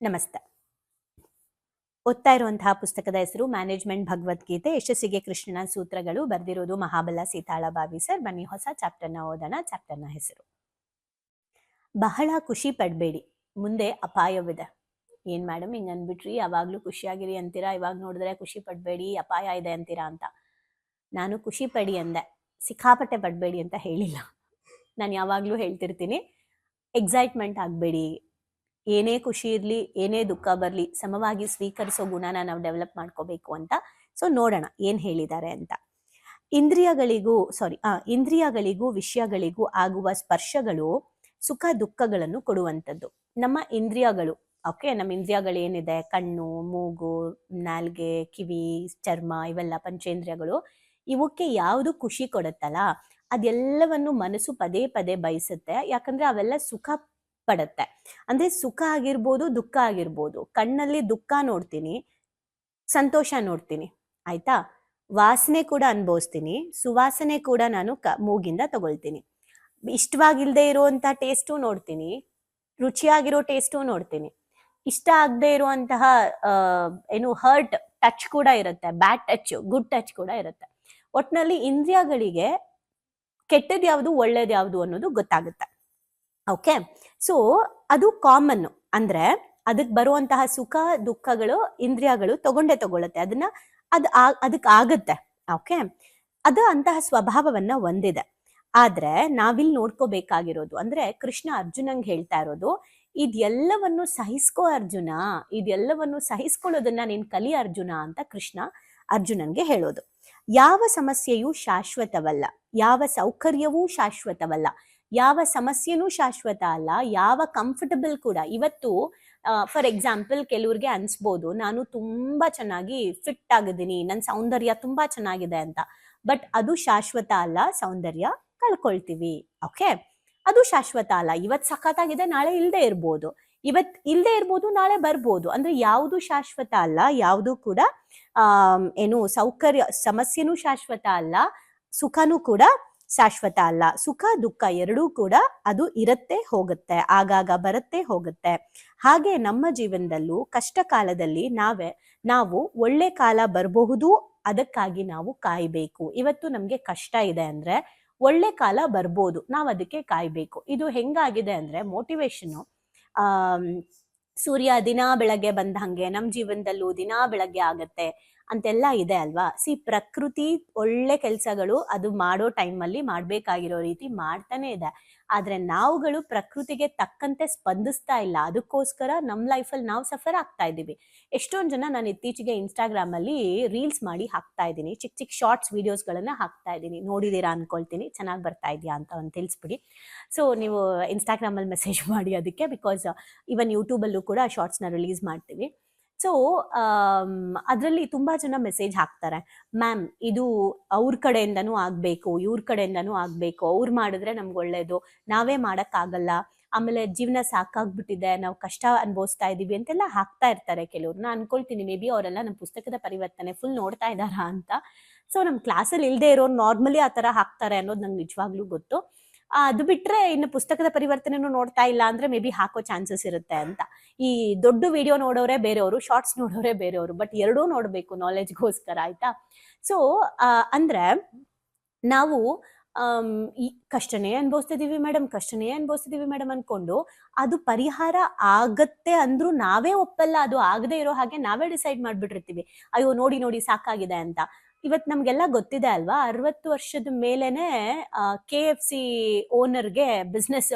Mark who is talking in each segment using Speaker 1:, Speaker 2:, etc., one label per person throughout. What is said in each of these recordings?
Speaker 1: ನಮಸ್ತೆ. ಓದ್ತಾ ಇರುವಂತಹ ಪುಸ್ತಕದ ಹೆಸರು ಮ್ಯಾನೇಜ್ಮೆಂಟ್ ಭಗವದ್ಗೀತೆ, ಯಶಸ್ಸಿಗೆ ಕೃಷ್ಣನ ಸೂತ್ರಗಳು. ಬರ್ದಿರೋದು ಮಹಾಬಲ ಸೀತಾಳಬಾವಿ ಸರ್. ಬನ್ನಿ ಹೊಸ ಚಾಪ್ಟರ್ನ ಓದೋಣ. ಚಾಪ್ಟರ್ನ ಹೆಸರು ಬಹಳ ಖುಷಿ ಪಡಬೇಡಿ, ಮುಂದೆ ಅಪಾಯವಿದೆ. ಏನ್ ಮೇಡಮ್ ಹಿಂಗ್ ಅನ್ಬಿಟ್ರಿ, ಯಾವಾಗ್ಲೂ ಖುಷಿಯಾಗಿರಿ ಅಂತೀರಾ, ಇವಾಗ ನೋಡಿದ್ರೆ ಖುಷಿ ಪಡಬೇಡಿ ಅಪಾಯ ಇದೆ ಅಂತೀರಾ ಅಂತ. ನಾನು ಖುಷಿ ಪಡಿ ಅಂದೆ, ಸಿಕ್ಕಾಪಟ್ಟೆ ಪಡಬೇಡಿ ಅಂತ ಹೇಳಿಲ್ಲ. ನಾನು ಯಾವಾಗ್ಲೂ ಹೇಳ್ತಿರ್ತೀನಿ, ಎಕ್ಸೈಟ್ಮೆಂಟ್ ಆಗಬೇಡಿ, ಏನೇ ಖುಷಿ ಇರಲಿ ಏನೇ ದುಃಖ ಬರಲಿ ಸಮವಾಗಿ ಸ್ವೀಕರಿಸೋ ಗುಣನ ನಾವು ಡೆವಲಪ್ ಮಾಡ್ಕೋಬೇಕು ಅಂತ. ಸೊ ನೋಡೋಣ ಏನ್ ಹೇಳಿದ್ದಾರೆ ಅಂತ. ಇಂದ್ರಿಯಗಳಿಗೂ ವಿಷಯಗಳಿಗೂ ಆಗುವ ಸ್ಪರ್ಶಗಳು ಸುಖ ದುಃಖಗಳನ್ನು ಕೊಡುವಂಥದ್ದು. ನಮ್ಮ ಇಂದ್ರಿಯಗಳು, ಓಕೆ, ನಮ್ಮ ಇಂದ್ರಿಯಗಳು ಏನಿದೆ, ಕಣ್ಣು, ಮೂಗು, ನಾಲ್ಗೆ, ಕಿವಿ, ಚರ್ಮ, ಇವೆಲ್ಲ ಪಂಚೇಂದ್ರಿಯಗಳು, ಇವಕ್ಕೆ ಯಾವುದು ಖುಷಿ ಕೊಡುತ್ತಲ್ಲ ಅದೆಲ್ಲವನ್ನು ಮನಸ್ಸು ಪದೇ ಪದೇ ಬಯಸುತ್ತೆ. ಯಾಕಂದ್ರೆ ಅವೆಲ್ಲ ಸುಖ ಪಡುತ್ತೆ. ಅಂದ್ರೆ ಸುಖ ಆಗಿರ್ಬೋದು, ದುಃಖ ಆಗಿರ್ಬೋದು. ಕಣ್ಣಲ್ಲಿ ದುಃಖ ನೋಡ್ತೀನಿ, ಸಂತೋಷ ನೋಡ್ತೀನಿ, ಆಯ್ತಾ. ವಾಸನೆ ಕೂಡ ಅನುಭವಿಸ್ತೀನಿ, ಸುವಾಸನೆ ಕೂಡ ನಾನು ಮೂಗಿಂದ ತಗೊಳ್ತೀನಿ. ಇಷ್ಟವಾಗಿಲ್ದೇ ಇರುವಂತ ಟೇಸ್ಟು ನೋಡ್ತೀನಿ, ರುಚಿಯಾಗಿರೋ ಟೇಸ್ಟು ನೋಡ್ತೀನಿ. ಇಷ್ಟ ಆಗದೆ ಇರುವಂತಹ ಹರ್ಟ್ ಟಚ್ ಕೂಡ ಇರುತ್ತೆ, ಬ್ಯಾಡ್ ಟಚ್, ಗುಡ್ ಟಚ್ ಕೂಡ ಇರುತ್ತೆ. ಒಟ್ನಲ್ಲಿ ಇಂದ್ರಿಯಗಳಿಗೆ ಕೆಟ್ಟದ್ ಯಾವುದು ಒಳ್ಳೇದ್ ಯಾವುದು ಅನ್ನೋದು ಗೊತ್ತಾಗುತ್ತೆ. ಓಕೆ, ಸೊ ಅದು ಕಾಮನ್. ಅಂದ್ರೆ ಅದಕ್ಕೆ ಬರುವಂತಹ ಸುಖ ದುಃಖಗಳು ಇಂದ್ರಿಯಗಳು ತಗೊಳ್ಳುತ್ತೆ, ಅದನ್ನ ಅದಕ್ಕೆ ಆಗುತ್ತೆ. ಓಕೆ, ಅದು ಅಂತಹ ಸ್ವಭಾವವನ್ನ ಹೊಂದಿದೆ. ಆದ್ರೆ ನಾವಿಲ್ಲಿ ನೋಡ್ಕೋಬೇಕಾಗಿರೋದು ಅಂದ್ರೆ ಕೃಷ್ಣ ಅರ್ಜುನಂಗೆ ಹೇಳ್ತಾ ಇರೋದು, ಇದೆಲ್ಲವನ್ನು ಸಹಿಸ್ಕೋ ಅರ್ಜುನ, ಇದೆಲ್ಲವನ್ನು ಸಹಿಸ್ಕೊಳ್ಳೋದನ್ನ ನೀನ್ ಕಲಿ ಅರ್ಜುನ ಅಂತ ಕೃಷ್ಣ ಅರ್ಜುನನ್ಗೆ ಹೇಳೋದು. ಯಾವ ಸಮಸ್ಯೆಯೂ ಶಾಶ್ವತವಲ್ಲ, ಯಾವ ಸೌಕರ್ಯವೂ ಶಾಶ್ವತವಲ್ಲ, ಯಾವ ಸಮಸ್ಯೆನೂ ಶಾಶ್ವತ ಅಲ್ಲ, ಯಾವ ಕಂಫರ್ಟಬಲ್ ಕೂಡ. ಇವತ್ತು ಫಾರ್ ಎಕ್ಸಾಂಪಲ್ ಕೆಲವ್ರಿಗೆ ಅನ್ಸ್ಬೋದು, ನಾನು ತುಂಬಾ ಚೆನ್ನಾಗಿ ಫಿಟ್ ಆಗಿದ್ದೀನಿ, ನನ್ನ ಸೌಂದರ್ಯ ತುಂಬಾ ಚೆನ್ನಾಗಿದೆ ಅಂತ. ಬಟ್ ಅದು ಶಾಶ್ವತ ಅಲ್ಲ, ಸೌಂದರ್ಯ ಕಳ್ಕೊಳ್ತೀವಿ. ಓಕೆ, ಅದು ಶಾಶ್ವತ ಅಲ್ಲ. ಇವತ್ ಸಖತ್ತಾಗಿದೆ, ನಾಳೆ ಇಲ್ದೇ ಇರ್ಬೋದು, ಇವತ್ ಇಲ್ದೇ ಇರ್ಬೋದು, ನಾಳೆ ಬರ್ಬೋದು. ಅಂದ್ರೆ ಯಾವುದು ಶಾಶ್ವತ ಅಲ್ಲ, ಯಾವುದು ಕೂಡ ಸಮಸ್ಯೆನೂ ಶಾಶ್ವತ ಅಲ್ಲ, ಸುಖನೂ ಕೂಡ ಶಾಶ್ವತ ಅಲ್ಲ. ಸುಖ ದುಃಖ ಎರಡೂ ಕೂಡ ಅದು ಇರುತ್ತೆ ಹೋಗುತ್ತೆ, ಆಗಾಗ ಬರುತ್ತೆ ಹೋಗುತ್ತೆ. ಹಾಗೆ ನಮ್ಮ ಜೀವನದಲ್ಲೂ ಕಷ್ಟ ಕಾಲದಲ್ಲಿ ನಾವು ಒಳ್ಳೆ ಕಾಲ ಬರಬಹುದು, ಅದಕ್ಕಾಗಿ ನಾವು ಕಾಯ್ಬೇಕು. ಇವತ್ತು ನಮ್ಗೆ ಕಷ್ಟ ಇದೆ ಅಂದ್ರೆ ಒಳ್ಳೆ ಕಾಲ ಬರ್ಬೋದು, ನಾವ್ ಅದಕ್ಕೆ ಕಾಯ್ಬೇಕು. ಇದು ಹೆಂಗಾಗಿದೆ ಅಂದ್ರೆ ಮೋಟಿವೇಶನ್, ಸೂರ್ಯ ದಿನಾ ಬೆಳಗ್ಗೆ ಬಂದ ಹಂಗೆ ನಮ್ ಜೀವನದಲ್ಲೂ ದಿನಾ ಬೆಳಗ್ಗೆ ಆಗತ್ತೆ ಅಂತೆಲ್ಲ ಇದೆ ಅಲ್ವಾ. ಪ್ರಕೃತಿ ಒಳ್ಳೆ ಕೆಲ್ಸಗಳು ಅದು ಮಾಡೋ ಟೈಮಲ್ಲಿ ಮಾಡ್ಬೇಕಾಗಿರೋ ರೀತಿ ಮಾಡ್ತಾನೆ ಇದೆ. ಆದ್ರೆ ನಾವುಗಳು ಪ್ರಕೃತಿಗೆ ತಕ್ಕಂತೆ ಸ್ಪಂದಿಸ್ತಾ ಇಲ್ಲ. ಅದಕ್ಕೋಸ್ಕರ ನಮ್ ಲೈಫಲ್ಲಿ ನಾವು ಸಫರ್ ಆಗ್ತಾ ಇದ್ದೀವಿ. ಎಷ್ಟೊಂದ್ ಜನ ನಾನು ಇತ್ತೀಚೆಗೆ ಇನ್ಸ್ಟಾಗ್ರಾಮ್ ಅಲ್ಲಿ ರೀಲ್ಸ್ ಮಾಡಿ ಹಾಕ್ತಾ ಇದ್ದೀನಿ, ಚಿಕ್ಕ ಚಿಕ್ಕ ಶಾರ್ಟ್ಸ್ ವಿಡಿಯೋಸ್ಗಳನ್ನ ಹಾಕ್ತಾ ಇದ್ದೀನಿ. ನೋಡಿದೀರಾ ಅನ್ಕೊಳ್ತೀನಿ, ಚೆನ್ನಾಗಿ ಬರ್ತಾ ಇದೆಯಾ ಅಂತ ಒಂದು ತಿಳಿಸ್ಬಿಡಿ. ಸೊ ನೀವು ಇನ್ಸ್ಟಾಗ್ರಾಮ್ ಅಲ್ಲಿ ಮೆಸೇಜ್ ಮಾಡಿ ಅದಕ್ಕೆ, ಬಿಕಾಸ್ ಇವನ್ ಯೂಟ್ಯೂಬ್ ಅಲ್ಲೂ ಕೂಡ ಶಾರ್ಟ್ಸ್ನ ರಿಲೀಸ್ ಮಾಡ್ತೀವಿ. ಸೊ ಅದರಲ್ಲಿ ತುಂಬಾ ಜನ ಮೆಸೇಜ್ ಹಾಕ್ತಾರೆ, ಮ್ಯಾಮ್ ಇದು ಅವ್ರ ಕಡೆಯಿಂದನೂ ಆಗ್ಬೇಕು, ಇವ್ರ ಕಡೆಯಿಂದನೂ ಆಗ್ಬೇಕು, ಅವ್ರು ಮಾಡಿದ್ರೆ ನಮ್ಗೆ ಒಳ್ಳೇದು, ನಾವೇ ಮಾಡಕ್ಕಾಗಲ್ಲ, ಆಮೇಲೆ ಜೀವನ ಸಾಕಾಗ್ಬಿಟ್ಟಿದೆ, ನಾವು ಕಷ್ಟ ಅನುಭವಿಸ್ತಾ ಇದೀವಿ ಅಂತೆಲ್ಲ ಹಾಕ್ತಾ ಇರ್ತಾರೆ ಕೆಲವ್ರು. ನಾನು ಅನ್ಕೊಳ್ತೀನಿ ಮೇ ಬಿ ಅವರೆಲ್ಲ ನಮ್ಮ ಪುಸ್ತಕದ ಪರಿವರ್ತನೆ ಫುಲ್ ನೋಡ್ತಾ ಇದ್ದಾರಾ ಅಂತ. ಸೊ ನಮ್ಮ ಕ್ಲಾಸಲ್ಲಿ ಇಲ್ದೇ ಇರೋರು ನಾರ್ಮಲಿ ಆ ತರ ಹಾಕ್ತಾರೆ ಅನ್ನೋದು ನಂಗೆ ನಿಜವಾಗ್ಲೂ ಗೊತ್ತು. ಅದು ಬಿಟ್ರೆ ಇನ್ನು ಪುಸ್ತಕದ ಪರಿವರ್ತನೆನೂ ನೋಡ್ತಾ ಇಲ್ಲ ಅಂದ್ರೆ ಮೇ ಬಿ ಹಾಕೋ ಚಾನ್ಸಸ್ ಇರುತ್ತೆ ಅಂತ. ಈ ದೊಡ್ಡ ವಿಡಿಯೋ ನೋಡೋರೆ ಬೇರೆಯವರು, ಶಾರ್ಟ್ಸ್ ನೋಡೋರೆ ಬೇರೆಯವರು, ಬಟ್ ಎರಡೂ ನೋಡ್ಬೇಕು ನಾಲೆಜ್ಗೋಸ್ಕರ, ಆಯ್ತಾ. ಸೊ ಅಂದ್ರೆ ನಾವು ಈ ಕಷ್ಟನೇ ಅನ್ಭವಿಸ್ತಿದೀವಿ ಮೇಡಮ್ ಅನ್ಕೊಂಡು ಅದು ಪರಿಹಾರ ಆಗತ್ತೆ ಅಂದ್ರೂ ನಾವೇ ಒಪ್ಪಲ್ಲ. ಅದು ಆಗದೆ ಇರೋ ಹಾಗೆ ನಾವೇ ಡಿಸೈಡ್ ಮಾಡ್ಬಿಟ್ಟಿರ್ತೀವಿ, ಅಯ್ಯೋ ನೋಡಿ ಸಾಕಾಗಿದೆ ಅಂತ. ಇವತ್ ನಮ್ಗೆಲ್ಲ ಗೊತ್ತಿದೆ ಅಲ್ವಾ, 60 ವರ್ಷದ ಮೇಲೆನೆ KFC ಓನರ್ಗೆ ಬಿಸ್ನೆಸ್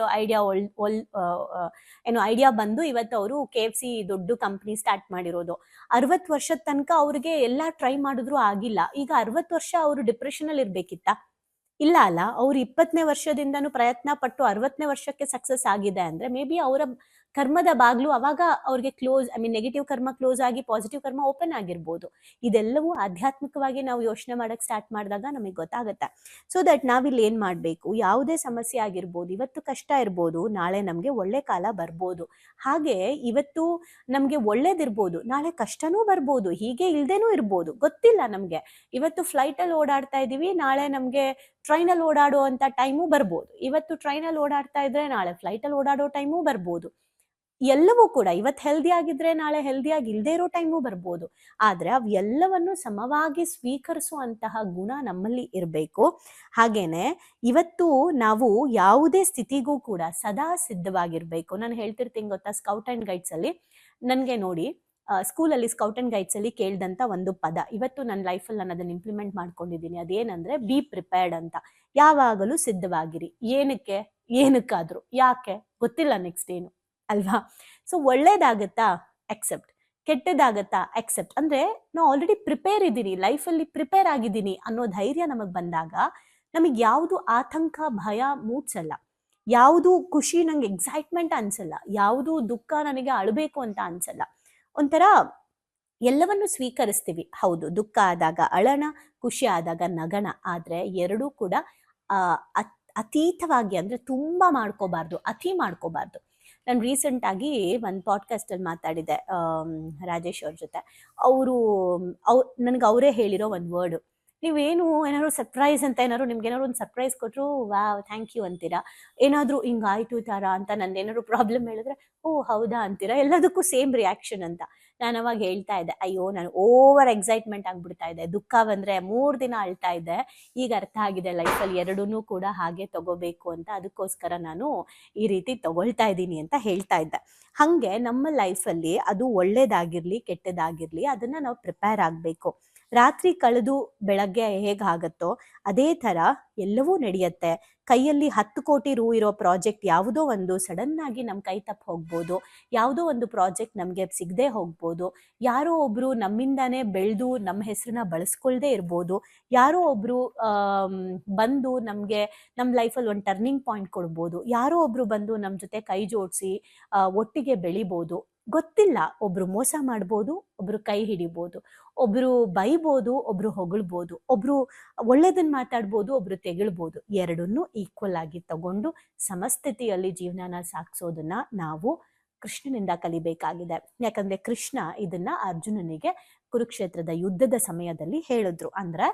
Speaker 1: ಐಡಿಯಾ ಬಂದು ಇವತ್ತು ಅವರು KFC ದೊಡ್ಡ ಕಂಪ್ನಿ ಸ್ಟಾರ್ಟ್ ಮಾಡಿರೋದು. 60 ವರ್ಷದ ತನಕ ಅವ್ರಿಗೆ ಎಲ್ಲಾ ಟ್ರೈ ಮಾಡಿದ್ರು ಆಗಿಲ್ಲ. ಈಗ 60 ವರ್ಷ ಅವರು ಡಿಪ್ರೆಷನ್ ಅಲ್ಲಿ ಇರ್ಬೇಕಿತ್ತ? ಇಲ್ಲ ಅಲ್ಲ. ಅವ್ರು 20ನೇ ವರ್ಷದಿಂದನೂ ಪ್ರಯತ್ನ ಪಟ್ಟು 60ನೇ ವರ್ಷಕ್ಕೆ ಸಕ್ಸಸ್ ಆಗಿದೆ ಅಂದ್ರೆ ಮೇ ಬಿ ಅವರ ಕರ್ಮದ ಬಾಗ್ಲು ಅವಾಗ ಅವ್ರಿಗೆ ಕ್ಲೋಸ್, ನೆಗೆಟಿವ್ ಕರ್ಮ ಕ್ಲೋಸ್ ಆಗಿ ಪಾಸಿಟಿವ್ ಕರ್ಮ ಓಪನ್ ಆಗಿರ್ಬೋದು. ಇದೆಲ್ಲವೂ ಆಧ್ಯಾತ್ಮಿಕವಾಗಿ ನಾವು ಯೋಚನೆ ಮಾಡಕ್ ಸ್ಟಾರ್ಟ್ ಮಾಡಿದಾಗ ನಮಗೆ ಗೊತ್ತಾಗುತ್ತೆ. ಸೊ ದಟ್ ನಾವಿಲ್ಲಿ ಏನ್ ಮಾಡ್ಬೇಕು, ಯಾವುದೇ ಸಮಸ್ಯೆ ಆಗಿರ್ಬೋದು, ಇವತ್ತು ಕಷ್ಟ ಇರ್ಬೋದು, ನಾಳೆ ನಮ್ಗೆ ಒಳ್ಳೆ ಕಾಲ ಬರ್ಬೋದು. ಹಾಗೆ ಇವತ್ತು ನಮ್ಗೆ ಒಳ್ಳೇದಿರ್ಬೋದು, ನಾಳೆ ಕಷ್ಟನೂ ಬರ್ಬೋದು, ಹೀಗೆ ಇಲ್ದೇನೂ ಇರ್ಬೋದು, ಗೊತ್ತಿಲ್ಲ ನಮ್ಗೆ. ಇವತ್ತು ಫ್ಲೈಟ್ ಅಲ್ಲಿ ಓಡಾಡ್ತಾ ಇದೀವಿ, ನಾಳೆ ನಮ್ಗೆ ಟ್ರೈನಲ್ಲಿ ಓಡಾಡುವಂತ ಟೈಮು ಬರ್ಬೋದು. ಇವತ್ತು ಟ್ರೈನಲ್ಲಿ ಓಡಾಡ್ತಾ ಇದ್ರೆ ನಾಳೆ ಫ್ಲೈಟ್ ಅಲ್ಲಿ ಓಡಾಡೋ ಟೈಮು ಬರ್ಬೋದು. ಎಲ್ಲವೂ ಕೂಡ ಇವತ್ತು ಹೆಲ್ದಿ ಆಗಿದ್ರೆ ನಾಳೆ ಹೆಲ್ದಿಯಾಗಿ ಇಲ್ಲದೆ ಇರೋ ಟೈಮು ಬರ್ಬೋದು. ಆದ್ರೆ ಅವ್ ಎಲ್ಲವನ್ನು ಸಮವಾಗಿ ಸ್ವೀಕರಿಸುವಂತಹ ಗುಣ ನಮ್ಮಲ್ಲಿ ಇರಬೇಕು. ಹಾಗೇನೆ ಇವತ್ತು ನಾವು ಯಾವುದೇ ಸ್ಥಿತಿಗೂ ಕೂಡ ಸದಾ ಸಿದ್ಧವಾಗಿರ್ಬೇಕು. ನಾನು ಹೇಳ್ತಿರ್ತೀನಿ ಗೊತ್ತಾ, ಸ್ಕೌಟ್ ಅಂಡ್ ಗೈಡ್ಸ್ ಅಲ್ಲಿ ನನ್ಗೆ ನೋಡಿ ಸ್ಕೂಲಲ್ಲಿ ಸ್ಕೌಟ್ ಅಂಡ್ ಗೈಡ್ಸ್ ಅಲ್ಲಿ ಕೇಳ್ದಂತ ಒಂದು ಪದ ಇವತ್ತು ನನ್ನ ಲೈಫಲ್ಲಿ ನಾನು ಅದನ್ನ ಇಂಪ್ಲಿಮೆಂಟ್ ಮಾಡ್ಕೊಂಡಿದ್ದೀನಿ. ಅದೇನಂದ್ರೆ ಬಿ ಪ್ರಿಪೇರ್ಡ್ ಅಂತ. ಯಾವಾಗಲೂ ಸಿದ್ಧವಾಗಿರಿ. ಏನಕ್ಕಾದ್ರೂ, ಯಾಕೆ ಗೊತ್ತಿಲ್ಲ ನೆಕ್ಸ್ಟ್ ಏನು ಅಲ್ವಾ. ಸೊ ಒಳ್ಳೇದಾಗತ್ತಾ ಅಕ್ಸೆಪ್ಟ್, ಕೆಟ್ಟದಾಗತ್ತಾ ಅಕ್ಸೆಪ್ಟ್. ಅಂದ್ರೆ ನಾವು ಆಲ್ರೆಡಿ ಪ್ರಿಪೇರ್ ಇದ್ದೀನಿ, ಲೈಫಲ್ಲಿ ಪ್ರಿಪೇರ್ ಆಗಿದ್ದೀನಿ ಅನ್ನೋ ಧೈರ್ಯ ನಮಗ್ ಬಂದಾಗ ನಮಗ್ ಯಾವುದು ಆತಂಕ ಭಯ ಮೂಡ್ಸಲ್ಲ, ಯಾವುದು ಖುಷಿ ನಂಗೆ ಎಕ್ಸೈಟ್ಮೆಂಟ್ ಅನ್ಸಲ್ಲ, ಯಾವುದು ದುಃಖ ನನಗೆ ಅಳಬೇಕು ಅಂತ ಅನ್ಸಲ್ಲ. ಒಂಥರ ಎಲ್ಲವನ್ನು ಸ್ವೀಕರಿಸ್ತೀವಿ. ಹೌದು, ದುಃಖ ಆದಾಗ ಅಳಣ, ಖುಷಿ ಆದಾಗ ನಗಣ. ಆದ್ರೆ ಎರಡೂ ಕೂಡ ಅತೀತವಾಗಿ ಅಂದ್ರೆ ತುಂಬಾ ಮಾಡ್ಕೋಬಾರ್ದು, ಅತಿ ಮಾಡ್ಕೋಬಾರ್ದು. ನಾನು ರೀಸೆಂಟ್ ಆಗಿ ಒಂದು ಪಾಡ್ಕಾಸ್ಟ್ ಅಲ್ಲಿ ಮಾತಾಡಿದೆ ರಾಜೇಶ್ ಅವ್ರ ಜೊತೆ. ಅವರು ನನಗೆ ಅವರೇ ಹೇಳಿರೋ ಒಂದು ವರ್ಡ್, ನೀವೇನು ಏನಾದ್ರು ಸರ್ಪ್ರೈಸ್ ಅಂತ ಏನಾದ್ರು ನಿಮ್ಗೆ ಏನಾದ್ರು ಒಂದು ಸರ್ಪ್ರೈಸ್ ಕೊಟ್ಟರು ವಾವ್ ಥ್ಯಾಂಕ್ ಯು ಅಂತೀರಾ, ಏನಾದರೂ ಹಿಂಗಾಯ್ತು ತರ ಅಂತ ನಂದು ಏನಾದ್ರು ಪ್ರಾಬ್ಲಮ್ ಹೇಳಿದ್ರೆ ಓ ಹೌದಾ ಅಂತೀರಾ, ಎಲ್ಲದಕ್ಕೂ ಸೇಮ್ ರಿಯಾಕ್ಷನ್ ಅಂತ. ನಾನು ಅವಾಗ ಹೇಳ್ತಾ ಇದ್ದೆ, ಅಯ್ಯೋ ನಾನು ಓವರ್ ಎಕ್ಸೈಟ್ಮೆಂಟ್ ಆಗ್ಬಿಡ್ತಾ ಇದ್ದೆ, ದುಃಖ ಬಂದ್ರೆ 3 ದಿನ ಅಳ್ತಾ ಇದ್ದೆ, ಈಗ ಅರ್ಥ ಆಗಿದೆ ಲೈಫಲ್ಲಿ ಎರಡೂ ಕೂಡ ಹಾಗೆ ತಗೋಬೇಕು ಅಂತ, ಅದಕ್ಕೋಸ್ಕರ ನಾನು ಈ ರೀತಿ ತಗೊಳ್ತಾ ಇದ್ದೀನಿ ಅಂತ ಹೇಳ್ತಾ ಇದ್ದೆ. ಹಂಗೆ ನಮ್ಮ ಲೈಫಲ್ಲಿ ಅದು ಒಳ್ಳೇದಾಗಿರ್ಲಿ ಕೆಟ್ಟದಾಗಿರ್ಲಿ ಅದನ್ನ ನಾವು ಪ್ರಿಪೇರ್ ಆಗ್ಬೇಕು. ರಾತ್ರಿ ಕಳೆದು ಬೆಳಗ್ಗೆ ಹೇಗಾಗತ್ತೋ ಅದೇ ತರ ಎಲ್ಲವೂ ನಡೆಯುತ್ತೆ. ಕೈಯಲ್ಲಿ 10 ಕೋಟಿ ರೂ ಇರೋ ಪ್ರಾಜೆಕ್ಟ್ ಯಾವುದೋ ಒಂದು ಸಡನ್ ಆಗಿ ನಮ್ ಕೈ ತಪ್ಪು ಹೋಗ್ಬೋದು, ಯಾವುದೋ ಒಂದು ಪ್ರಾಜೆಕ್ಟ್ ನಮ್ಗೆ ಸಿಗದೆ ಹೋಗ್ಬೋದು, ಯಾರೋ ಒಬ್ರು ನಮ್ಮಿಂದಾನೇ ಬೆಳೆದು ನಮ್ಮ ಹೆಸರನ್ನ ಬಳಸ್ಕೊಳ್ದೆ ಇರ್ಬೋದು, ಯಾರೋ ಒಬ್ರು ಬಂದು ನಮ್ಗೆ ನಮ್ ಲೈಫಲ್ಲಿ ಒಂದು ಟರ್ನಿಂಗ್ ಪಾಯಿಂಟ್ ಕೊಡ್ಬೋದು, ಯಾರೋ ಒಬ್ರು ಬಂದು ನಮ್ ಜೊತೆ ಕೈ ಜೋಡಿಸಿ ಒಟ್ಟಿಗೆ ಬೆಳಿಬೋದು. ಗೊತ್ತಿಲ್ಲ, ಒಬ್ರು ಮೋಸ ಮಾಡ್ಬೋದು, ಒಬ್ರು ಕೈ ಹಿಡಿಬೋದು, ಒಬ್ರು ಬೈಬೋದು, ಒಬ್ರು ಹೊಗಳ್ಬೋದು, ಒಬ್ರು ಒಳ್ಳೇದನ್ನ ಮಾತಾಡ್ಬೋದು, ಒಬ್ರು ತೆಗಳ್ಬೋದು. ಎರಡನ್ನೂ ಈಕ್ವಲ್ ಆಗಿ ತಗೊಂಡು ಸಮಸ್ಥಿತಿಯಲ್ಲಿ ಜೀವನನ ಸಾಗಿಸೋದನ್ನ ನಾವು ಕೃಷ್ಣನಿಂದ ಕಲಿಬೇಕಾಗಿದೆ. ಯಾಕಂದ್ರೆ ಕೃಷ್ಣ ಇದನ್ನ ಅರ್ಜುನನಿಗೆ ಕುರುಕ್ಷೇತ್ರದ ಯುದ್ಧದ ಸಮಯದಲ್ಲಿ ಹೇಳಿದ್ರು. ಅಂದ್ರೆ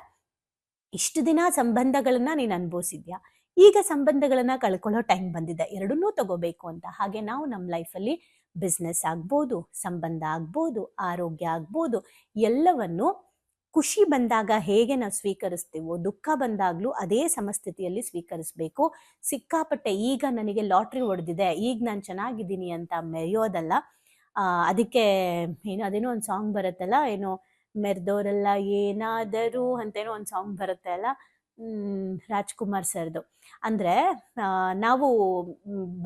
Speaker 1: ಇಷ್ಟು ದಿನ ಸಂಬಂಧಗಳನ್ನ ನೀನ್ ಅನುಭವಿಸಿದ್ಯಾ, ಈಗ ಸಂಬಂಧಗಳನ್ನ ಕಳ್ಕೊಳ್ಳೋ ಟೈಮ್ ಬಂದಿದೆ, ಎರಡನ್ನೂ ತಗೋಬೇಕು ಅಂತ. ಹಾಗೆ ನಾವು ನಮ್ಮ ಲೈಫಲ್ಲಿ ಬಿಸ್ನೆಸ್ ಆಗ್ಬೋದು, ಸಂಬಂಧ ಆಗ್ಬೋದು, ಆರೋಗ್ಯ ಆಗ್ಬೋದು, ಎಲ್ಲವನ್ನು ಖುಷಿ ಬಂದಾಗ ಹೇಗೆ ನಾವು ಸ್ವೀಕರಿಸ್ತೀವೋ ದುಃಖ ಬಂದಾಗ್ಲೂ ಅದೇ ಸಮಸ್ಥಿತಿಯಲ್ಲಿ ಸ್ವೀಕರಿಸ್ಬೇಕು. ಸಿಕ್ಕಾಪಟ್ಟೆ ಈಗ ನನಗೆ ಲಾಟ್ರಿ ಹೊಡೆದಿದೆ, ಈಗ ನಾನು ಚೆನ್ನಾಗಿದ್ದೀನಿ ಅಂತ ಮೆರೆಯೋದಲ್ಲ. ಅದಕ್ಕೆ ಏನೋ ಅದೇನೋ ಒಂದು ಸಾಂಗ್ ಬರುತ್ತಲ್ಲ, ಏನೋ ಮೆರೆದೋರೆಲ್ಲ ಏನಾದರೂ ಅಂತೇನೋ ಒಂದು ಸಾಂಗ್ ಬರುತ್ತೆ ಅಲ್ಲ, ರಾಜ್ಕುಮಾರ್ ಸರ್ದು. ಅಂದ್ರೆ ನಾವು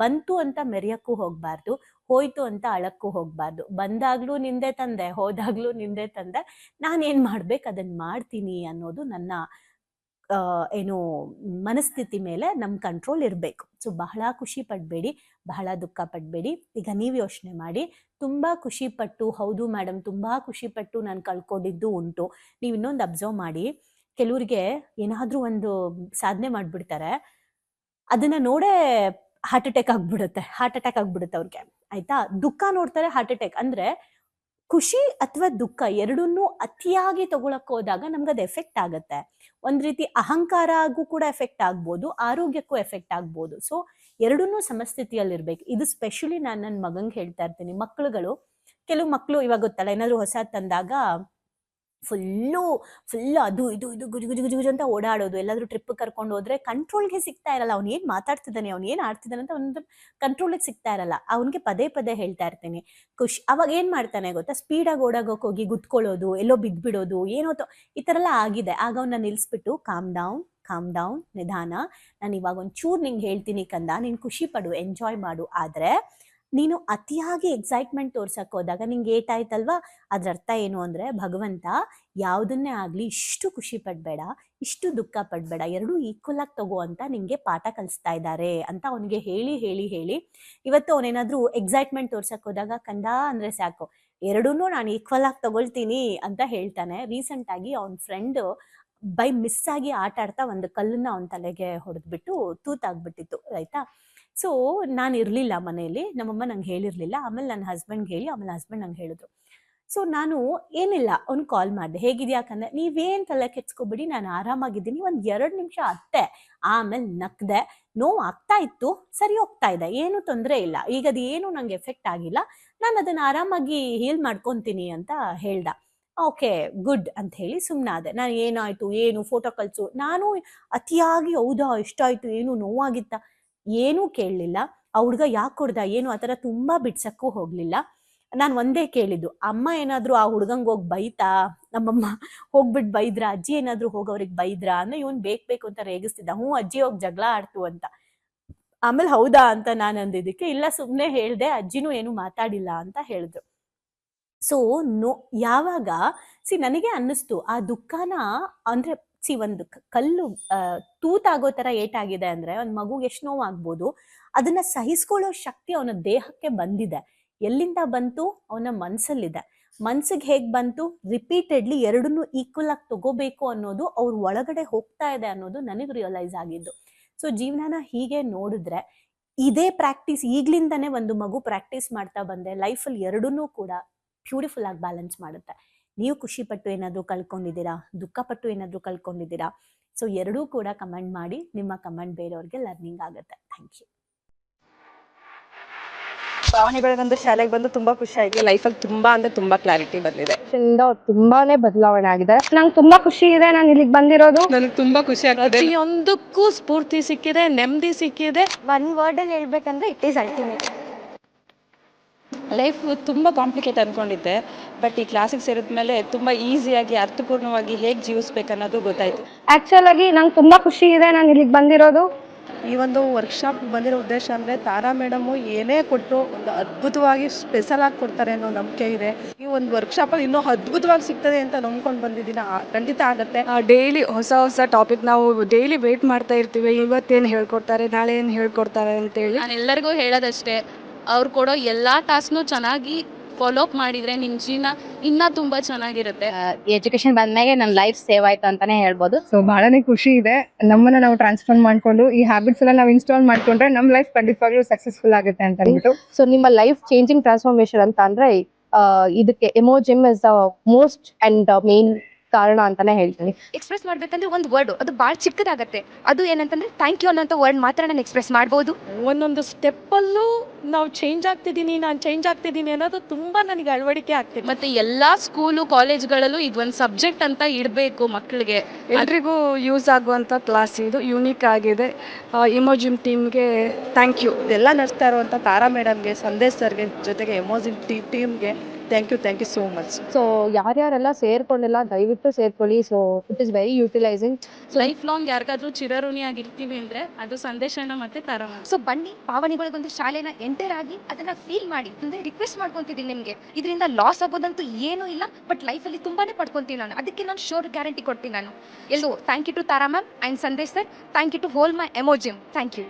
Speaker 1: ಬಂತು ಅಂತ ಮೆರೆಯಕ್ಕೂ ಹೋಗ್ಬಾರ್ದು, ಹೋಯ್ತು ಅಂತ ಅಳಕ್ಕೂ ಹೋಗ್ಬಾರ್ದು. ಬಂದಾಗ್ಲೂ ನಿಂದೆ ತಂದೆ, ಹೋದಾಗ್ಲೂ ನಿಂದೆ ತಂದೆ, ನಾನೇನ್ ಮಾಡ್ಬೇಕು ಅದನ್ನ ಮಾಡ್ತೀನಿ ಅನ್ನೋದು ನನ್ನ ಏನು ಮನಸ್ಥಿತಿ ಮೇಲೆ ನಮ್ ಕಂಟ್ರೋಲ್ ಇರಬೇಕು. ಸೊ ಬಹಳ ಖುಷಿ ಪಡ್ಬೇಡಿ, ಬಹಳ ದುಃಖ ಪಡ್ಬೇಡಿ. ಈಗ ನೀವು ಯೋಚನೆ ಮಾಡಿ, ತುಂಬಾ ಖುಷಿ ಪಟ್ಟು ಹೌದು ಮೇಡಮ್ ತುಂಬಾ ಖುಷಿ ಪಟ್ಟು ನಾನು ಕಳ್ಕೊಂಡಿದ್ದು ಉಂಟು. ನೀವು ಇನ್ನೊಂದು ಅಬ್ಸರ್ವ್ ಮಾಡಿ, ಕೆಲವ್ರಿಗೆ ಏನಾದ್ರೂ ಒಂದು ಸಾಧನೆ ಮಾಡ್ಬಿಡ್ತಾರೆ, ಅದನ್ನ ನೋಡೇ ಹಾರ್ಟ್ ಅಟ್ಯಾಕ್ ಆಗ್ಬಿಡುತ್ತೆ ಅವ್ರಿಗೆ, ಆಯ್ತಾ. ದುಃಖ ನೋಡ್ತಾರೆ, ಹಾರ್ಟ್ ಅಟ್ಯಾಕ್. ಅಂದ್ರೆ ಖುಷಿ ಅಥವಾ ದುಃಖ ಎರಡನ್ನೂ ಅತಿಯಾಗಿ ತಗೊಳಕ್ ಹೋದಾಗ ನಮ್ಗದು ಎಫೆಕ್ಟ್ ಆಗತ್ತೆ. ಒಂದ್ ರೀತಿ ಅಹಂಕಾರಗೂ ಕೂಡ ಎಫೆಕ್ಟ್ ಆಗ್ಬೋದು, ಆರೋಗ್ಯಕ್ಕೂ ಎಫೆಕ್ಟ್ ಆಗ್ಬೋದು. ಸೊ ಎರಡನ್ನೂ ಸಮಸ್ಥಿತಿಯಲ್ಲಿ ಇರ್ಬೇಕು. ಇದು ಸ್ಪೆಷಲಿ ನಾನು ನನ್ನ ಮಗಂಗೆ ಹೇಳ್ತಾ ಇರ್ತೀನಿ. ಕೆಲವು ಮಕ್ಕಳು ಇವಾಗ ಗೊತ್ತಲ್ಲ, ಏನಾದ್ರು ಹೊಸ ತಂದಾಗ ಫುಲ್ಲು ಅದು ಇದು ಗುಜು ಗುಜು ಗುಜು ಗುಜು ಅಂತ ಓಡಾಡೋದು. ಎಲ್ಲಾದ್ರೂ ಟ್ರಿಪ್ ಕರ್ಕೊಂಡು ಹೋದ್ರೆ ಕಂಟ್ರೋಲ್ಗೆ ಸಿಗ್ತಾ ಇರಲ್ಲ. ಅವ್ನು ಏನ್ ಮಾತಾಡ್ತಿದ್ದಾನೆ, ಅವ್ನು ಏನ್ ಆಡ್ತಿದ್ದಾನೆ ಅಂತ ಒಂದು ಕಂಟ್ರೋಲಿಗೆ ಸಿಗ್ತಾ ಇರಲ್ಲ. ಅವನಿಗೆ ಪದೇ ಪದೇ ಹೇಳ್ತಾ ಇರ್ತೀನಿ ಅವಾಗ ಏನ್ ಮಾಡ್ತಾನೆ ಗೊತ್ತಾ, ಸ್ಪೀಡಾಗಿ ಓಡಾಗೋಕ್ ಹೋಗಿ ಗುದ್ಕೊಳ್ಳೋದು, ಎಲ್ಲೋ ಬಿದ್ಬಿಡೋದು, ಏನೋ ಈ ತರ ಎಲ್ಲ ಆಗಿದೆ. ಆಗ ಅವನ್ನ ನಿಲ್ಸ್ಬಿಟ್ಟು ಕಾಮ್ ಡೌನ್ ನಿಧಾನ, ನಾನು ಇವಾಗ ಒಂಚೂರು ನಿಂಗೆ ಹೇಳ್ತೀನಿ ಕಂದ, ನೀನ್ ಖುಷಿ ಪಡು, ಎಂಜಾಯ್ ಮಾಡು. ಆದ್ರೆ ನೀನು ಅತಿಯಾಗಿ ಎಕ್ಸೈಟ್ಮೆಂಟ್ ತೋರ್ಸಕ್ ಹೋದಾಗ ನಿಂಗೆ ಏಟಾಯ್ತಲ್ವಾ, ಅದ್ರ ಅರ್ಥ ಏನು ಅಂದ್ರೆ ಭಗವಂತ ಯಾವುದನ್ನೇ ಆಗ್ಲಿ ಇಷ್ಟು ಖುಷಿ ಪಡ್ಬೇಡ, ಇಷ್ಟು ದುಃಖ ಪಡ್ಬೇಡ, ಎರಡೂ ಈಕ್ವಲ್ ಆಗಿ ತಗೋ ಅಂತ ನಿಂಗೆ ಪಾಠ ಕಲಿಸ್ತಾ ಇದ್ದಾರೆ ಅಂತ ಅವನಿಗೆ ಹೇಳಿ ಹೇಳಿ ಹೇಳಿ ಇವತ್ತು ಅವನೇನಾದ್ರೂ ಎಕ್ಸೈಟ್ಮೆಂಟ್ ತೋರ್ಸಕ್ ಹೋದಾಗ ಕಂದ ಅಂದ್ರೆ ಸಾಕು, ಎರಡನ್ನೂ ನಾನು ಈಕ್ವಲ್ ಆಗಿ ತಗೊಳ್ತೀನಿ ಅಂತ ಹೇಳ್ತಾನೆ. ರೀಸೆಂಟ್ ಆಗಿ ಅವನ ಫ್ರೆಂಡ್ ಬೈ ಮಿಸ್ ಆಗಿ ಆಟ ಆಡ್ತಾ ಒಂದು ಕಲ್ಲನ್ನ ಅವನ ತಲೆಗೆ ಹೊಡೆದ್ಬಿಟ್ಟು ತೂತಾಗ್ಬಿಟ್ಟಿತ್ತು, ಆಯ್ತಾ. ಸೊ ನಾನು ಇರ್ಲಿಲ್ಲ ಮನೆಯಲ್ಲಿ, ನಮ್ಮಮ್ಮ ನಂಗೆ ಹೇಳಿರ್ಲಿಲ್ಲ. ಆಮೇಲೆ ನನ್ನ ಹಸ್ಬೆಂಡ್ಗೆ ಹೇಳಿ, ಆಮೇಲೆ ಹಸ್ಬೆಂಡ್ ನಂಗೆ ಹೇಳಿದ್ರು, ಸೊ ನಾನು ಏನಿಲ್ಲ ಅವ್ನು ಕಾಲ್ ಮಾಡಿದೆ, ಹೇಗಿದ್ಯಾ ಯಾಕಂದ್ರೆ, ನೀವೇನ್ ತಲೆ ಕೆಡ್ಸ್ಕೊಬಿಡಿ, ನಾನು ಆರಾಮಾಗಿದ್ದೀನಿ, ಒಂದ್ 2 ನಿಮಿಷ ಅತ್ತೆ. ಆಮೇಲೆ ನಕ್ದೆ, ನೋವು ಆಗ್ತಾ ಇತ್ತು, ಸರಿ ಹೋಗ್ತಾ ಇದೆ, ಏನು ತೊಂದರೆ ಇಲ್ಲ, ಈಗ ಅದು ಏನು ನಂಗೆ ಎಫೆಕ್ಟ್ ಆಗಿಲ್ಲ, ನಾನು ಅದನ್ನ ಆರಾಮಾಗಿ ಹೀಲ್ ಮಾಡ್ಕೊಂತೀನಿ ಅಂತ ಹೇಳ್ದ. ಓಕೆ ಗುಡ್ ಅಂತ ಹೇಳಿ ಸುಮ್ಮನಾದೆ. ನಾನು ಏನಾಯ್ತು ಏನು ಫೋಟೋ ಕಳ್ಸು, ನಾನು ಅತಿಯಾಗಿ ಹೌದಾ ಎಷ್ಟಾಯ್ತು ಏನು ನೋವಾಗಿತ್ತ ಏನೂ ಕೇಳಲಿಲ್ಲ. ಆ ಹುಡ್ಗ ಯಾಕೆ ಕೊಡ್ದ ಏನು ಆ ಥರ ತುಂಬಾ ಬಿಡ್ಸಕ್ಕೂ ಹೋಗ್ಲಿಲ್ಲ. ನಾನು ಒಂದೇ ಕೇಳಿದ್ದು, ಅಮ್ಮ ಏನಾದ್ರು ಆ ಹುಡ್ಗಂಗೆ ಹೋಗಿ ಬೈತಾ, ನಮ್ಮಮ್ಮ ಹೋಗ್ಬಿಟ್ಟು ಬೈದ್ರಾ, ಅಜ್ಜಿ ಏನಾದ್ರು ಹೋಗಿ ಅವ್ರಿಗೆ ಬೈದ್ರಾ ಅಂದ್ರೆ ಇವನ್ ಬೇಕು ಅಂತ ರೇಗಿಸ್ತಿದ್ದ. ಹ್ಞೂ ಅಜ್ಜಿ ಹೋಗಿ ಜಗಳ ಆಡ್ತು ಅಂತ. ಆಮೇಲೆ ಹೌದಾ ಅಂತ ನಾನು ಅಂದಿದ್ದಕ್ಕೆ, ಇಲ್ಲ ಸುಮ್ಮನೆ ಹೇಳ್ದೆ, ಅಜ್ಜಿನೂ ಏನು ಮಾತಾಡಿಲ್ಲ ಅಂತ ಹೇಳಿದ್ರು. ಸೊ ಯಾವಾಗ ನನಗೆ ಅನ್ನಿಸ್ತು ಆ ದುಃಖನ, ಅಂದ್ರೆ ಒಂದು ಕಲ್ಲು ತೂತಾಗೋ ತರ ಏಟಾಗಿದೆ ಅಂದ್ರೆ ಒಂದ್ ಮಗುಗೆ ಎಷ್ಟು ನೋವಾಗ್ಬೋದು, ಅದನ್ನ ಸಹಿಸ್ಕೊಳ್ಳೋ ಶಕ್ತಿ ಅವನ ದೇಹಕ್ಕೆ ಬಂದಿದೆ. ಎಲ್ಲಿಂದ ಬಂತು? ಅವನ ಮನ್ಸಲ್ಲಿದೆ. ಮನ್ಸಿಗೆ ಹೇಗ್ ಬಂತು? ರಿಪೀಟೆಡ್ಲಿ ಎರಡನ್ನೂ ಈಕ್ವಲ್ ಆಗಿ ತಗೋಬೇಕು ಅನ್ನೋದು ಅವ್ರ ಒಳಗಡೆ ಹೋಗ್ತಾ ಇದೆ ಅನ್ನೋದು ನನಗೆ ರಿಯಲೈಸ್ ಆಗಿದ್ದು. ಸೊ ಜೀವನನ ಹೀಗೆ ನೋಡಿದ್ರೆ, ಇದೇ ಪ್ರಾಕ್ಟೀಸ್ ಈಗ್ಲಿಂದಾನೇ ಒಂದು ಮಗು ಪ್ರಾಕ್ಟೀಸ್ ಮಾಡ್ತಾ ಬಂದ್ರೆ ಲೈಫಲ್ಲಿ ಎರಡನ್ನೂ ಕೂಡ ಬ್ಯೂಟಿಫುಲ್ ಆಗಿ ಬ್ಯಾಲೆನ್ಸ್ ಮಾಡುತ್ತೆ. ನೀವು ಖುಷಿ ಪಟ್ಟು ಏನಾದ್ರು ಕಳ್ಕೊಂಡಿದ್ದೀರಾ, ದುಃಖ ಪಟ್ಟು ಏನಾದ್ರು ಕಳ್ಕೊಂಡಿದ್ದೀರಾ? ಸೊ ಎರಡೂ ಕೂಡ ಕಮೆಂಟ್ ಮಾಡಿ, ನಿಮ್ಮ ಕಮೆಂಟ್ ಬೇರೆಯವ್ರಿಗೆ ಲರ್ನಿಂಗ್ ಆಗುತ್ತೆ. Thank you.
Speaker 2: ಭಾವನೆಗಳು ಬಂದು ಶಾಲೆಗೆ ಬಂದು ತುಂಬಾ ಖುಷಿ ಆಗಿದೆ. ಲೈಫಲ್ಲಿ ತುಂಬಾ ಅಂದ್ರೆ ತುಂಬಾ ಕ್ಲಾರಿಟಿ ಬಂದಿದೆ.
Speaker 3: ತುಂಬಾನೇ ಬದಲಾವಣೆ ಆಗಿದೆ. ನಂಗೆ ತುಂಬಾ ಖುಷಿ ಇದೆ ನಾನು ಇಲ್ಲಿಗೆ ಬಂದಿರೋದು.
Speaker 2: ನನಗೆ ತುಂಬಾ ಖುಷಿ ಆಗ್ತದೆ. ಪ್ರತಿಯೊಂದಕ್ಕೂ ಸ್ಫೂರ್ತಿ ಸಿಕ್ಕಿದೆ, ನೆಮ್ಮದಿ ಸಿಕ್ಕಿದೆ.
Speaker 3: ಒನ್ ವರ್ಡ್ ಅಲ್ಲಿ ಹೇಳ್ಬೇಕಂದ್ರೆ ಇಟ್ ಈಸ್ ಅಲ್ಟಿಮೇಟ್.
Speaker 2: ಲೈಫ್ ತುಂಬ ಕಾಂಪ್ಲಿಕೇಟ್ ಅಂದ್ಕೊಂಡಿದ್ದೆ, ಬಟ್ ಈ ಕ್ಲಾಸಿಗೆ ಸೇರಿದ್ಮೇಲೆ ತುಂಬ ಈಸಿಯಾಗಿ ಅರ್ಥಪೂರ್ಣವಾಗಿ ಹೇಗೆ ಜೀವಿಸ್ಬೇಕು ಅನ್ನೋದು ಗೊತ್ತಾಯ್ತು.
Speaker 3: ಆಕ್ಚುಲ್ ಆಗಿ ನಂಗೆ ತುಂಬಾ ಖುಷಿ ಇದೆ ನಾನು ಇಲ್ಲಿಗೆ ಬಂದಿರೋದು.
Speaker 2: ಈ ಒಂದು ವರ್ಕ್ಶಾಪ್ ಬಂದಿರೋ ಉದ್ದೇಶ ಅಂದರೆ ತಾರಾ ಮೇಡಮು ಏನೇ ಕೊಟ್ಟರು ಒಂದು ಅದ್ಭುತವಾಗಿ ಸ್ಪೆಷಲ್ ಆಗಿ ಕೊಡ್ತಾರೆ ಅನ್ನೋ ನಂಬಿಕೆ ಇದೆ. ಈ ಒಂದು ವರ್ಕ್ಶಾಪಲ್ಲಿ ಇನ್ನೂ ಅದ್ಭುತವಾಗಿ ಸಿಗ್ತದೆ ಅಂತ ನಂಬ್ಕೊಂಡು ಬಂದಿದ್ದೀನಿ. ಖಂಡಿತ ಆಗುತ್ತೆ. ಡೈಲಿ ಹೊಸ ಹೊಸ ಟಾಪಿಕ್ ನಾವು ಡೈಲಿ ವೇಟ್ ಮಾಡ್ತಾ ಇರ್ತೀವಿ, ಇವತ್ತೇನು ಹೇಳ್ಕೊಡ್ತಾರೆ, ನಾಳೆ ಏನು ಹೇಳ್ಕೊಡ್ತಾರೆ ಅಂತೇಳಿ.
Speaker 4: ನಾನು ಎಲ್ಲರಿಗೂ ಹೇಳೋದಷ್ಟೇ, ಅವ್ರು ಕೊಡೋ ಎಲ್ಲ ಟಾಸ್ಕ್ನು ಚೆನ್ನಾಗಿ ಫಾಲೋ ಅಪ್ ಮಾಡಿದರೆ ನಿಮ್ಮ ಜೀವನ ಇನ್ನೂ ತುಂಬ ಚೆನ್ನಾಗಿರುತ್ತೆ.
Speaker 3: ಎಜುಕೇಶನ್ ಬಂದ್ಮೇಲೆ ನನ್ನ ಲೈಫ್ ಸೇವ್ ಆಯ್ತು ಅಂತಾನೆ ಹೇಳ್ಬೋದು.
Speaker 5: ಸೊ ಬಹಳನೇ ಖುಷಿ ಇದೆ. ನಮ್ಮನ್ನ ನಾವು ಟ್ರಾನ್ಸ್ಫಾರ್ಮ್ ಮಾಡ್ಕೊಂಡು ಈ ಹ್ಯಾಬಿಟ್ಸ್ ಎಲ್ಲ ನಾವು ಇನ್ಸ್ಟಾಲ್ ಮಾಡ್ಕೊಂಡ್ರೆ ನಮ್ಮ ಲೈಫ್ ಖಂಡಿತವಾಗ್ಲೂ ಸಕ್ಸಸ್ಫುಲ್ ಆಗುತ್ತೆ ಅಂತ ಅಂದ್ಬಿಟ್ಟು.
Speaker 3: ಸೊ ನಿಮ್ಮ ಲೈಫ್ ಚೇಂಜಿಂಗ್ ಟ್ರಾನ್ಸ್ಫಾರ್ಮೇಶನ್ ಅಂತ ಅಂದ್ರೆ ಇದಕ್ಕೆ ಎಮೋಜಿಮ್ is the most and main ಕಾರಣ ಅಂತಾನೆ ಹೇಳ್ತೀನಿ.
Speaker 6: ಎಕ್ಸ್ಪ್ರೆಸ್ ಮಾಡ್ಬೇಕಂದ್ರೆ ಒಂದು ವರ್ಡ್ ಅದು ಭಾಳ ಚಿಕ್ಕದಾಗತ್ತೆ. ಅದು ಏನಂತಂದ್ರೆ ಥ್ಯಾಂಕ್ ಯು ಅನ್ನೋಂಥ ವರ್ಡ್ ಮಾತ್ರ ನಾನು ಎಕ್ಸ್ಪ್ರೆಸ್ ಮಾಡ್ಬೋದು.
Speaker 2: ಒಂದೊಂದು ಸ್ಟೆಪ್ಪಲ್ಲೂ ನಾವು ಚೇಂಜ್ ಆಗ್ತಿದ್ದೀನಿ, ನಾನು ಚೇಂಜ್ ಆಗ್ತಿದ್ದೀನಿ ಅನ್ನೋದು ತುಂಬ ನನಗೆ ಅಳವಡಿಕೆ ಆಗ್ತಿದೆ.
Speaker 4: ಮತ್ತು ಎಲ್ಲ ಸ್ಕೂಲು ಕಾಲೇಜ್ಗಳಲ್ಲೂ ಇದೊಂದು ಸಬ್ಜೆಕ್ಟ್ ಅಂತ ಇಡಬೇಕು ಮಕ್ಕಳಿಗೆ.
Speaker 2: ಎಲ್ರಿಗೂ ಯೂಸ್ ಆಗುವಂಥ ಕ್ಲಾಸ್ ಇದು, ಯೂನಿಕ್ ಆಗಿದೆ. ಇಮೋಜಿಮ್ ಟೀಮ್ಗೆ ಥ್ಯಾಂಕ್ ಯು. ಎಲ್ಲ ನಡೆಸ್ತಾ ಇರುವಂಥ ತಾರಾ ಮೇಡಮ್ಗೆ, ಸಂದೇಶ್ ಸರ್ಗೆ, ಜೊತೆಗೆ ಎಮೋಜಿಮ್ ಟೀಮ್ಗೆ thank you so much.
Speaker 3: So ಯಾರ್ಯಾರೆಲ್ಲ ಸೇರ್ಕೊಂಡಿಲ್ಲ ದಯವಿಟ್ಟು ಸೇರ್ಕೊಳ್ಳಿ. So it is very utilizing.
Speaker 4: Life long ಯಾರಿಗಾದ್ರೂ ಚಿರಋಣಿಯಾಗಿರ್ತೀವಿ ಅಂದರೆ ಅದು ಸಂದೇಶನ ಮತ್ತು ತಾರಾ.
Speaker 6: ಸೊ ಬನ್ನಿ ಭಾವನೆಗಳಿಗೊಂದು ಶಾಲೆನ ಎಂಟರ್ ಆಗಿ ಅದನ್ನ ಫೀಲ್ ಮಾಡಿ. ಅಂದ್ರೆ ರಿಕ್ವೆಸ್ಟ್ ಮಾಡ್ಕೊಂತಿದ್ದೀನಿ ನಿಮಗೆ, ಇದರಿಂದ ಲಾಸ್ ಆಗೋದಂತೂ ಏನೂ ಇಲ್ಲ, ಬಟ್ ಲೈಫಲ್ಲಿ ತುಂಬಾನೇ ಪಡ್ಕೊಂತೀನಿ ನಾನು. ಅದಕ್ಕೆ ನಾನು ಶೋರ್ ಗ್ಯಾರಂಟಿ ಕೊಡ್ತೀನಿ ನಾನು. ಎಲ್ಲೋ thank you to Tara ma'am and Sandesh sir. Thank you to whole my ಎಮೋಜಿಮ್. Thank you.